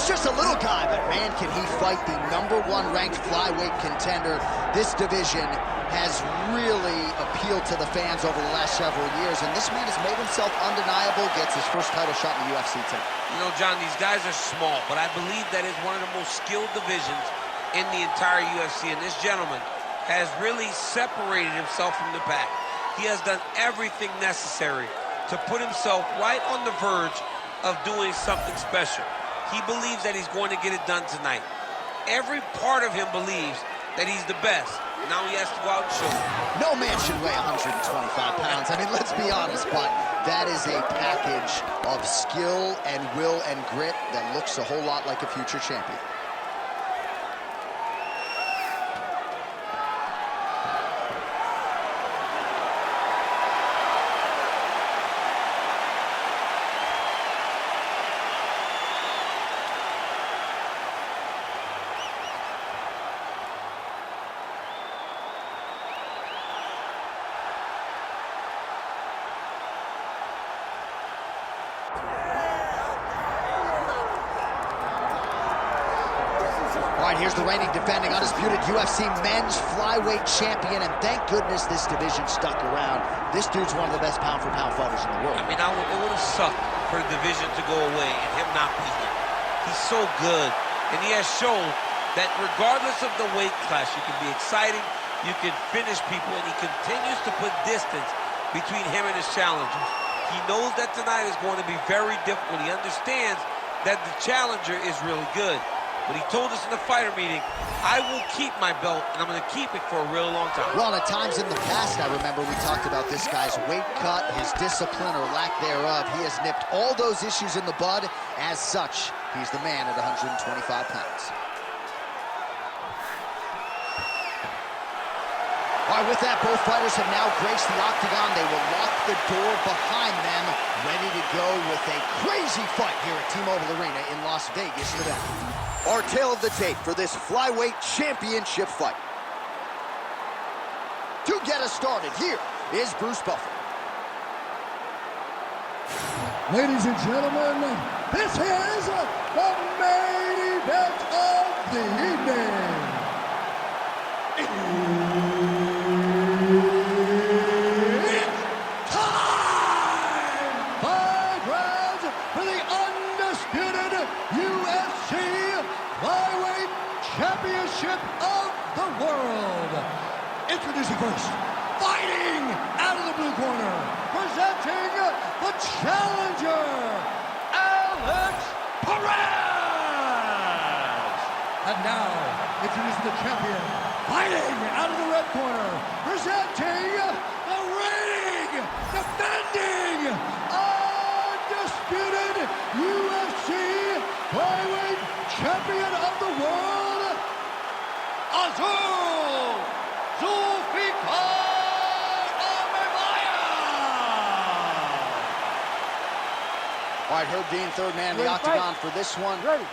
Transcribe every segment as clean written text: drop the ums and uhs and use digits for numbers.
He's just a little guy, but man, can he fight the #1 ranked flyweight contender. This division has really appealed to the fans over the last several years, and this man has made himself undeniable, gets his first title shot in the UFC tonight. You know, John, these guys are small, but I believe that is one of the most skilled divisions in the entire UFC, and this gentleman has really separated himself from the pack. He has done everything necessary to put himself right on the verge of doing something special. He believes that he's going to get it done tonight. Every part of him believes that he's the best. Now he has to go out and show it. No man should weigh 125 pounds. I mean, let's be honest, but that is a package of skill and will and grit that looks a whole lot like a future champion. Here's the reigning, defending, undisputed UFC men's flyweight champion, and thank goodness this division stuck around. This dude's one of the best pound-for-pound fighters in the world. I mean, it would have sucked for the division to go away and him not be here. He's so good, and he has shown that regardless of the weight class, you can be exciting, you can finish people, and he continues to put distance between him and his challengers. He knows that tonight is going to be very difficult. He understands that the challenger is really good. But he told us in the fighter meeting, I will keep my belt, and I'm going to keep it for a real long time. Well, at times in the past, I remember we talked about this guy's weight cut, his discipline or lack thereof. He has nipped all those issues in the bud. As such, he's the man at 125 pounds. All right, with that, both fighters have now graced the octagon. They will lock the door behind them, ready to go with a crazy fight here at T-Mobile Arena in Las Vegas, Nevada. Our tale of the tape for this flyweight championship fight. To get us started, here is Bruce Buffer. Ladies and gentlemen, this is the main event of the evening. It's time! 5 rounds for the undisputed UFC Flyweight Championship of the world. Introducing first, fighting out of the blue corner, presenting the challenger, Alex Perez. And now, introducing the champion, fighting out of the red corner, presenting the reigning, defending, undisputed UFC Flyweight Champion of the world, Azul Zulfikar Almabayev. All right, Herb Dean, third man in the octagon for this one. Ready.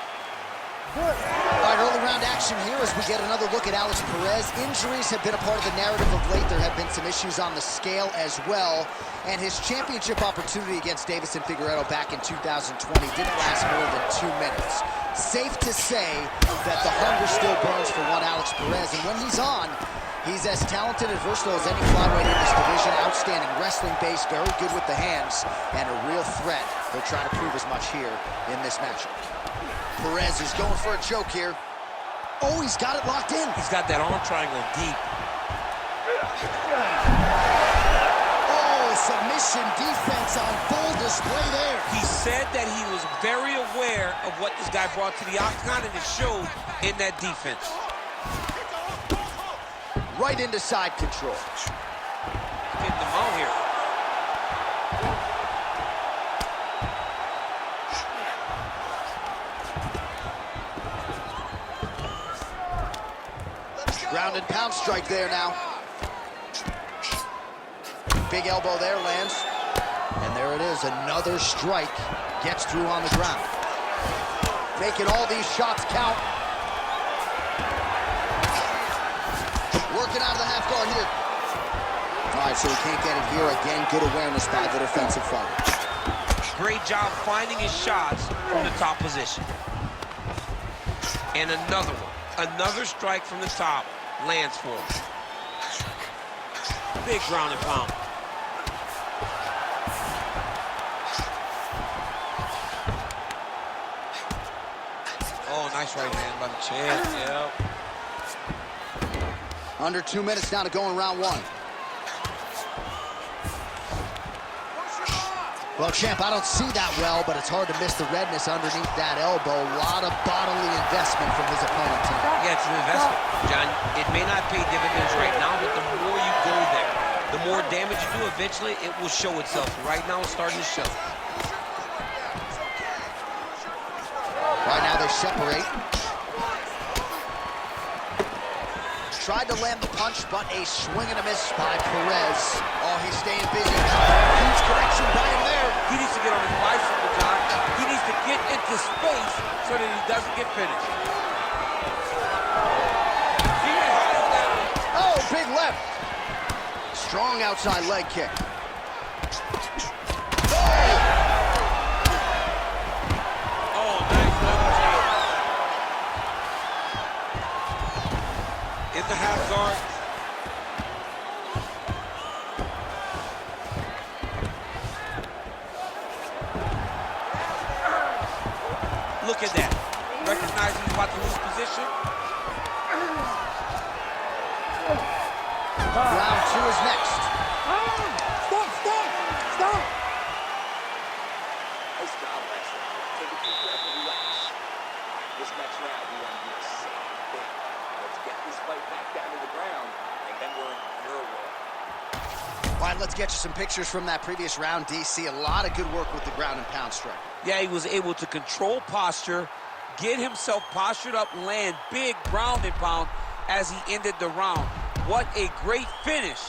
All right, early round action here as we get another look at Alex Perez. Injuries have been a part of the narrative of late. There have been some issues on the scale as well. And his championship opportunity against Davison Figueiredo back in 2020 didn't last more than 2 minutes. Safe to say that the hunger still burns for one Alex Perez. And when he's on, he's as talented and versatile as any flyweight in this division. Outstanding wrestling base, very good with the hands, and a real threat. He'll try to prove as much here in this matchup. Perez is going for a choke here. Oh, he's got it locked in. He's got that arm triangle deep. Oh, submission defense on full display there. He said that he was very aware of what this guy brought to the octagon, and it showed in that defense. Right into side control. Getting them out here. Ground and pound strike there now. Big elbow there, lands. And there it is, another strike. Gets through on the ground. Making all these shots count. Working out of the half guard here. All right, so he can't get it here. Again, good awareness by the defensive fighter. Great job finding his shots from the top position. And another one. Another strike from the top lands for him. Big ground and pound. Oh, nice right hand by the champ. Yep. Under 2 minutes now to go in round one. Well, champ, I don't see that well, but it's hard to miss the redness underneath that elbow. A lot of bodily investment from his opponent tonight. Yeah, it's an investment, John. It may not pay dividends right now, but the more you go there, the more damage you do, eventually it will show itself. Right now, it's starting to show. Right now, they separate. Tried to land the punch, but a swing and a miss by Perez. Oh, he's staying busy. Huge connection by him there. He needs to get on his bicycle, John. He needs to get into space so that he doesn't get finished. See how is that? Oh, big left. Strong outside leg kick. Oh, nice level change. In the half guard. Look at that. Recognizing he's about to lose position. Round two is next. Stop! Nice job, Lester. Take a deep breath and relax. This next round, we want to do the same thing. Let's get this fight back down to the ground, and then we're in your world. All right, let's get you some pictures from that previous round, DC. A lot of good work with the ground and pound strike. Yeah, he was able to control posture, get himself postured up, land big ground and pound as he ended the round. What a great finish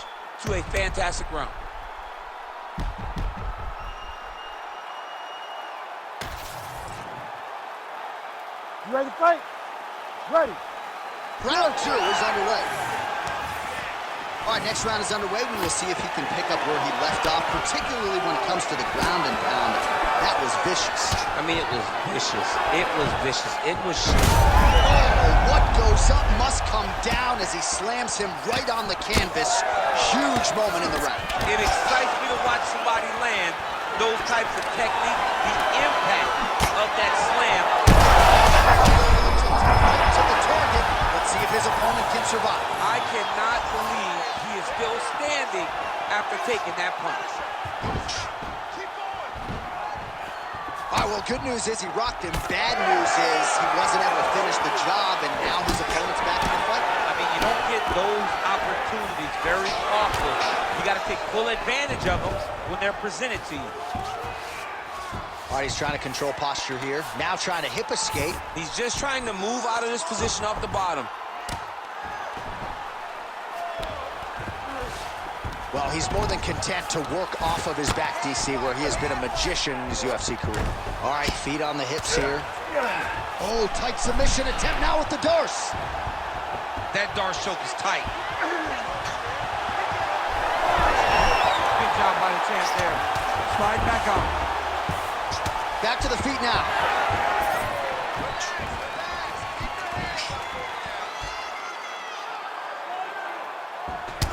to a fantastic round. You ready to fight? Ready. Round two is underway. All right, next round is underway. We will see if he can pick up where he left off, particularly when it comes to the ground and pound. That was vicious. I mean, it was vicious. It was vicious. It was... Oh, what goes up must come down as he slams him right on the canvas. Huge moment in the round. It excites me to watch somebody land those types of technique, the impact of that slam. To the target. Let's see if his opponent can survive. I cannot believe he is still standing after taking that punch. All right, well, good news is he rocked him. Bad news is he wasn't able to finish the job, and now his opponent's back in the fight. I mean, you don't get those opportunities very often. You got to take full advantage of them when they're presented to you. All right, he's trying to control posture here. Now trying to hip escape. He's just trying to move out of this position off the bottom. Well, he's more than content to work off of his back, DC, where he has been a magician in his UFC career. All right, feet on the hips here. Oh, tight submission attempt now with the Darce. That Darce choke is tight. Good job by the champ there. Slide back out. Back to the feet now.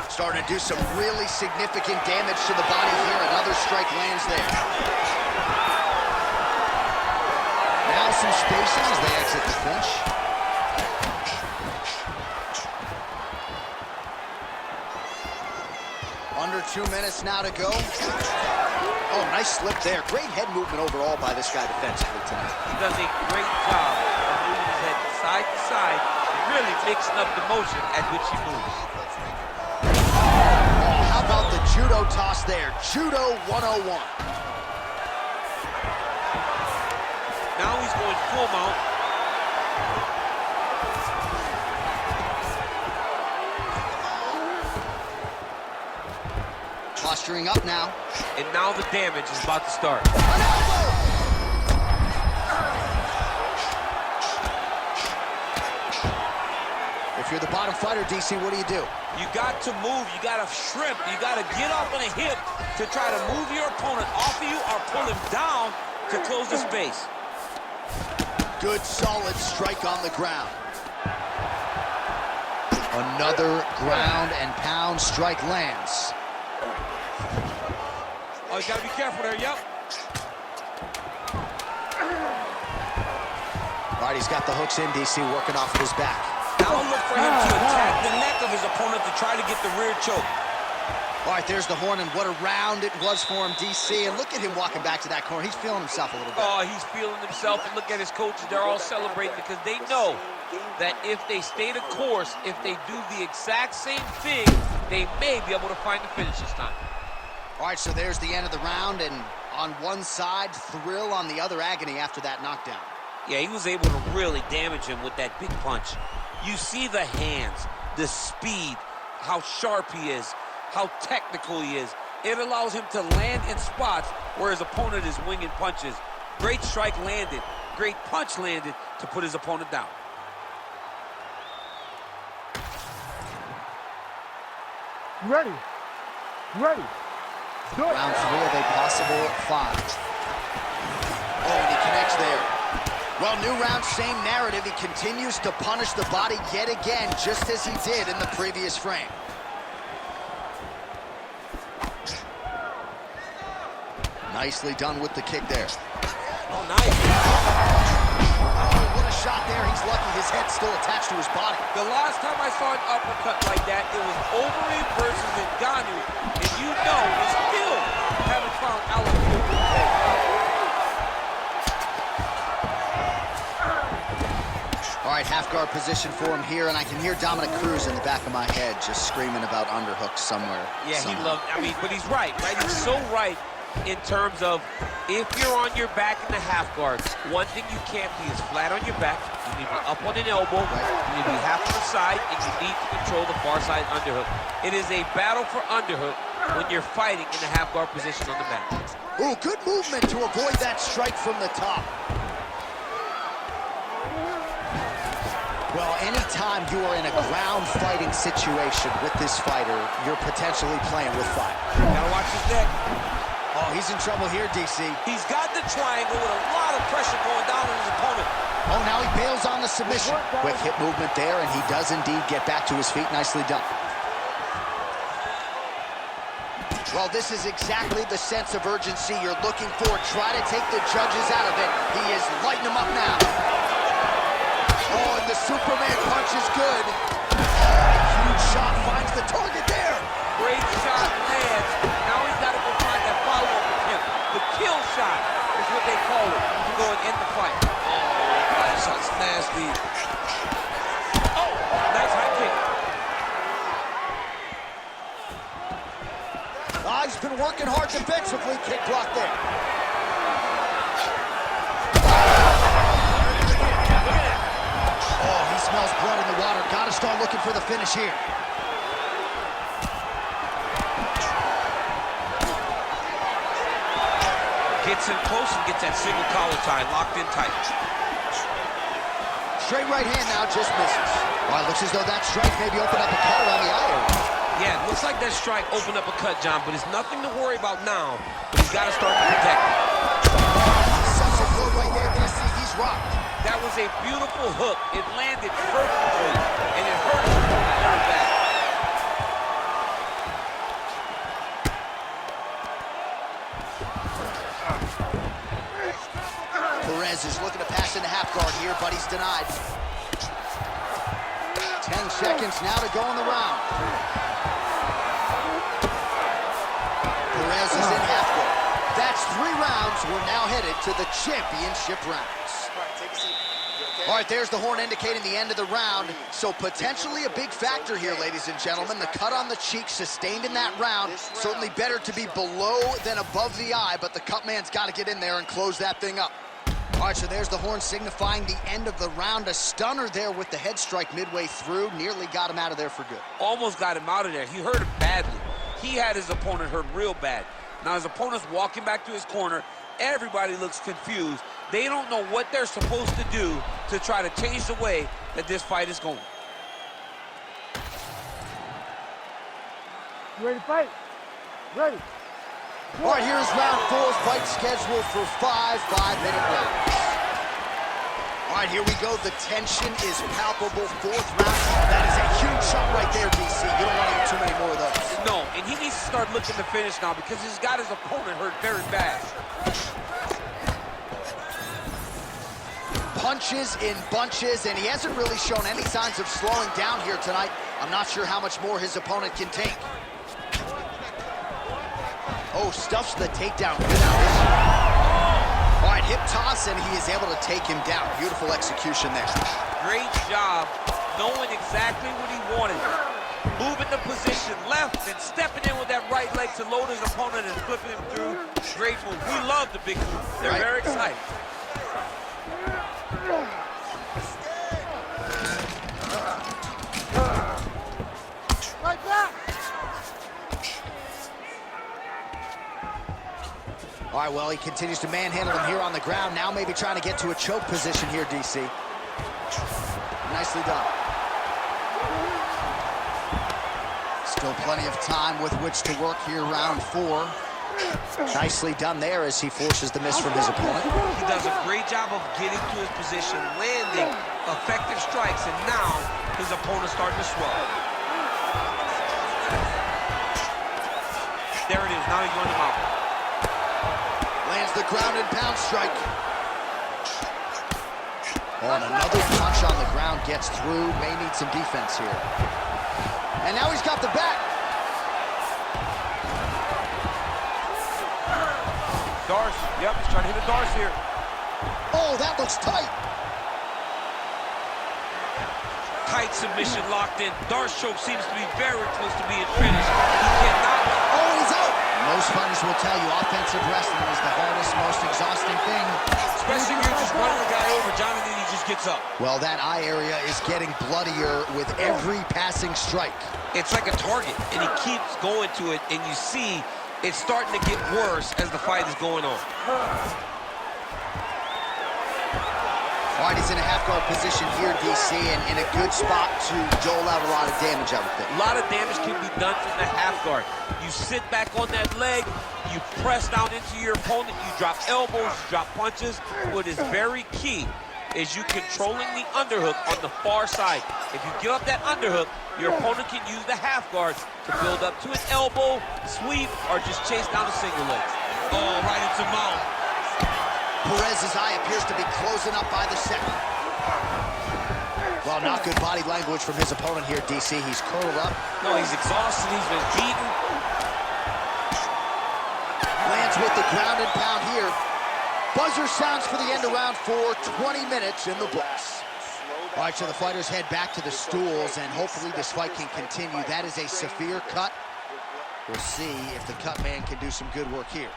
Starting to do some really significant damage to the body here. Another strike lands there. Now some spacing as they exit the clinch. Under 2 minutes now to go. Oh, nice slip there. Great head movement overall by this guy defensively tonight. He does a great job of moving his head side to side, really mixing up the motion at which he moves. Oh, how about the judo toss there? Judo 101. Now he's going full mount. Posturing up now. And now the damage is about to start. An elbow! If you're the bottom fighter, DC, what do you do? You got to move, you got to shrimp, you got to get off on a hip to try to move your opponent off of you or pull him down to close the space. Good, solid strike on the ground. Another ground and pound strike lands. Oh, you gotta be careful there, yep. All right, he's got the hooks in, DC, working off of his back. Now look for him to attack the neck of his opponent to try to get the rear choke. All right, there's the horn, and what a round it was for him, DC. And look at him walking back to that corner. He's feeling himself a little bit. Oh, he's feeling himself, and look at his coaches. They're all celebrating because they know that if they stay the course, if they do the exact same thing, they may be able to find the finish this time. All right, so there's the end of the round, and on one side, thrill, on the other, agony after that knockdown. Yeah, he was able to really damage him with that big punch. You see the hands, the speed, how sharp he is, how technical he is. It allows him to land in spots where his opponent is winging punches. Great strike landed, great punch landed to put his opponent down. Ready. Ready. Do it. Round 3 of a possible 5. Oh, and he connects there. Well, new round, same narrative. He continues to punish the body yet again, just as he did in the previous frame. Nicely done with the kick there. Oh, nice. Oh, what a shot there. He's lucky his head's still attached to his body. The last time I saw an uppercut like that, it was Overeem versus Ngannou, and you know we still haven't found Alex. All right, half guard position for him here, and I can hear Dominic Cruz in the back of my head just screaming about underhooks somewhere. Yeah, somehow. he loved, I mean, but he's right? He's so right in terms of if you're on your back in the half guard, one thing you can't be is flat on your back. You need to be up on an elbow, you need to be half on the side, and you need to control the far side underhook. It is a battle for underhook when you're fighting in the half guard position on the mat. Ooh, good movement to avoid that strike from the top. Well, anytime you are in a ground fighting situation with this fighter, you're potentially playing with fire. Gotta watch his neck. Oh, he's in trouble here, DC. He's got the triangle with a lot of pressure going down on his opponent. Oh, now he bails on the submission. Quick hip movement there, and he does indeed get back to his feet. Nicely done. Well, this is exactly the sense of urgency you're looking for. Try to take the judges out of it. He is lighting them up now. Oh, and the Superman punch is good. Huge shot finds the target there. Great shot lands. Now he's got to go find that follow-up attempt. The kill shot is what they call it to go and end the fight. Oh, that shot's nasty. Oh, nice high kick. Ah, he's been working hard defensively. Kick block there. Oh, he smells blood in the water. Got to start looking for the finish here. Gets in close and gets that single collar tie locked in tight. Straight right hand now, just misses. Well, it looks as though that strike maybe opened up a cut around the eye area. Yeah, it looks like that strike opened up a cut, John, but it's nothing to worry about now. But he's got to start to protect it. Such a blow right there, DC. He's rocked. That was a beautiful hook. It landed perfectly, and it hurt very bad. Perez is looking to pass into half guard here, but he's denied. 10 seconds now to go in the round. Perez is in half guard. That's 3 rounds. We're now headed to the championship rounds. All right, there's the horn indicating the end of the round. So potentially a big factor here, ladies and gentlemen. The cut on the cheek sustained in that round. Certainly better to be below than above the eye, but the cut man's got to get in there and close that thing up. All right, so there's the horn signifying the end of the round. A stunner there with the head strike midway through. Nearly got him out of there for good. Almost got him out of there. He hurt him badly. He had his opponent hurt real bad. Now his opponent's walking back to his corner. Everybody looks confused. They don't know what they're supposed to do to try to change the way that this fight is going. You ready to fight? Ready. All right, here's round 4. Fight scheduled for 5 5-minute rounds. All All right, here we go. The tension is palpable. Fourth round. Oh, that is a huge shot right there, DC. You don't want to get too many more of those. No, and he needs to start looking to finish now because he's got his opponent hurt very bad. Punches in bunches, and he hasn't really shown any signs of slowing down here tonight. I'm not sure how much more his opponent can take. Oh, stuffs the takedown good out. All right, hip toss, and he is able to take him down. Beautiful execution there. Great job knowing exactly what he wanted. Moving the position left and stepping in with that right leg to load his opponent and flipping him through. Great move. We love the big move. They're very excited. Right back. All right, well, he continues to manhandle him here on the ground. Now maybe trying to get to a choke position here, DC. Nicely done. Still plenty of time with which to work here, round 4. Nicely done there as he forces the miss from his opponent. He does a great job of getting to his position, landing effective strikes, and now his opponent's starting to swell. There it is. Now he's running him out. Lands the ground and pound strike. Oh, and another punch on the ground gets through. May need some defense here. And now he's got the back. Darce, yep, he's trying to hit a Darce here. Oh, that looks tight. Tight submission locked in. Darce choke seems to be very close to being finished. He cannot. Oh, he's out. Most fighters will tell you offensive wrestling is the hardest, most exhausting thing. Especially if you're just running the guy over, Jonathan, he just gets up. Well, that eye area is getting bloodier with every passing strike. It's like a target, and he keeps going to it, and you see it's starting to get worse as the fight is going on. All right, he's in a half-guard position here, DC, and in a good spot to dole out a lot of damage, I would think. A lot of damage can be done from the half guard. You sit back on that leg, you press down into your opponent, you drop elbows, you drop punches. What is very key is you controlling the underhook on the far side. If you give up that underhook, your opponent can use the half guard to build up to an elbow, sweep, or just chase down a single leg. Oh, right into mouth. Perez's eye appears to be closing up by the second. Well, not good body language from his opponent here, DC. He's curled up. No, he's exhausted. He's been beaten. Lands with the ground and pound here. Buzzer sounds for the end of round 4. 20 minutes in the books. All right, so the fighters head back to the stools, and hopefully this fight can continue. That is a severe cut. We'll see if the cut man can do some good work here.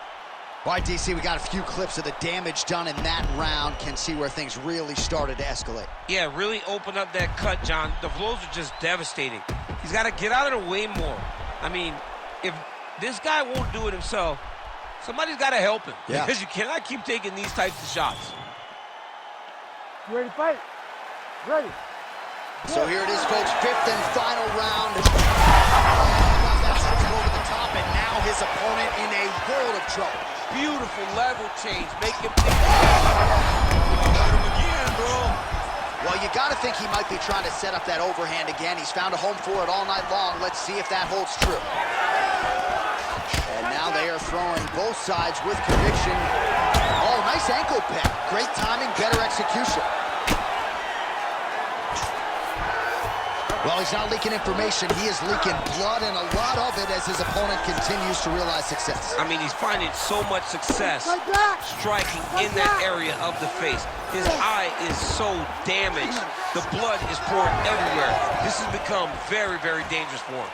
All right, DC, we got a few clips of the damage done in that round. Can see where things really started to escalate. Yeah, really open up that cut, John. The blows are just devastating. He's got to get out of the way more. I mean, if this guy won't do it himself, somebody's got to help him. Yeah. Because you cannot keep taking these types of shots. You ready to fight? Ready. So here it is, folks, 5th and final round. That's over the top, and now his opponent in a world of trouble. Beautiful level change. Make him think. Hurt him again, bro. Well, you got to think he might be trying to set up that overhand again. He's found a home for it all night long. Let's see if that holds true. And now they are throwing both sides with conviction. Oh, nice ankle pick. Great timing, better execution. Well, he's not leaking information. He is leaking blood, and a lot of it as his opponent continues to realize success. I mean, he's finding so much success striking in that area of the face. His eye is so damaged. The blood is pouring everywhere. This has become very, very dangerous for him.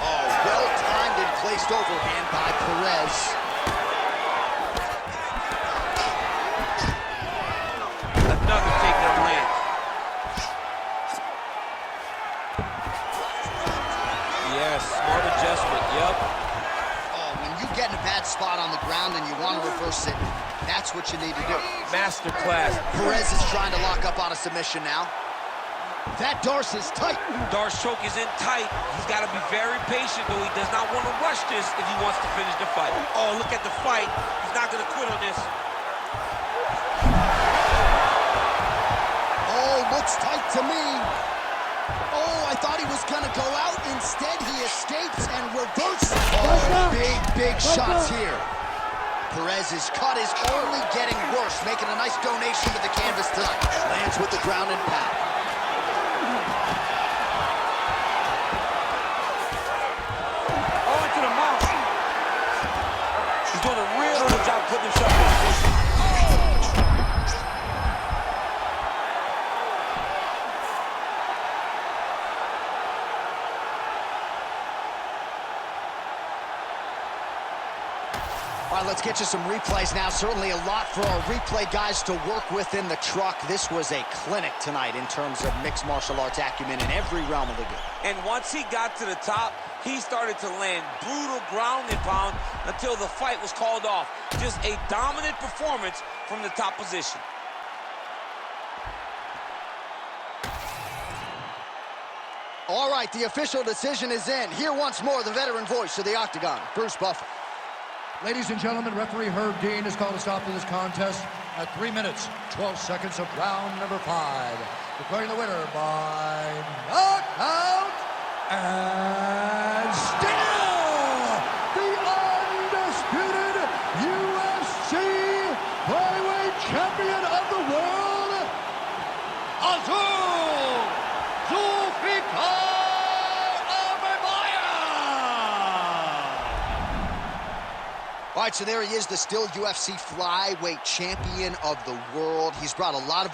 Oh, well-timed and placed overhand by Perez. Another takedown land. Yes, smart adjustment, yep. Oh, when you get in a bad spot on the ground and you want to reverse it, that's what you need to do. Master class. Perez is trying to lock up on a submission now. That Darce is tight. Darce choke is in tight. He's got to be very patient, though. He does not want to rush this if he wants to finish the fight. Oh, look at the fight. He's not going to quit on this. to me. Oh, I thought he was going to go out. Instead, he escapes and reverses. Oh, big shots here. Perez's cut is only getting worse, making a nice donation to the canvas tonight. Lands with the ground and pound. Oh, into the mouth. He's doing a real good job putting himself in position. All right, let's get you some replays now. Certainly a lot for our replay guys to work with in the truck. This was a clinic tonight in terms of mixed martial arts acumen in every realm of the game. And once he got to the top, he started to land brutal ground and pound until the fight was called off. Just a dominant performance from the top position. All right, the official decision is in. Here once more, the veteran voice of the Octagon, Bruce Buffer. Ladies and gentlemen, referee Herb Dean has called a stop to this contest at 3 minutes, 12 seconds of round number 5. Declaring the winner by knockout and still the undisputed UFC flyweight champion of the world, Azul Zulfikar Almabayev! All right, so there he is, the still UFC flyweight champion of the world. He's brought a lot of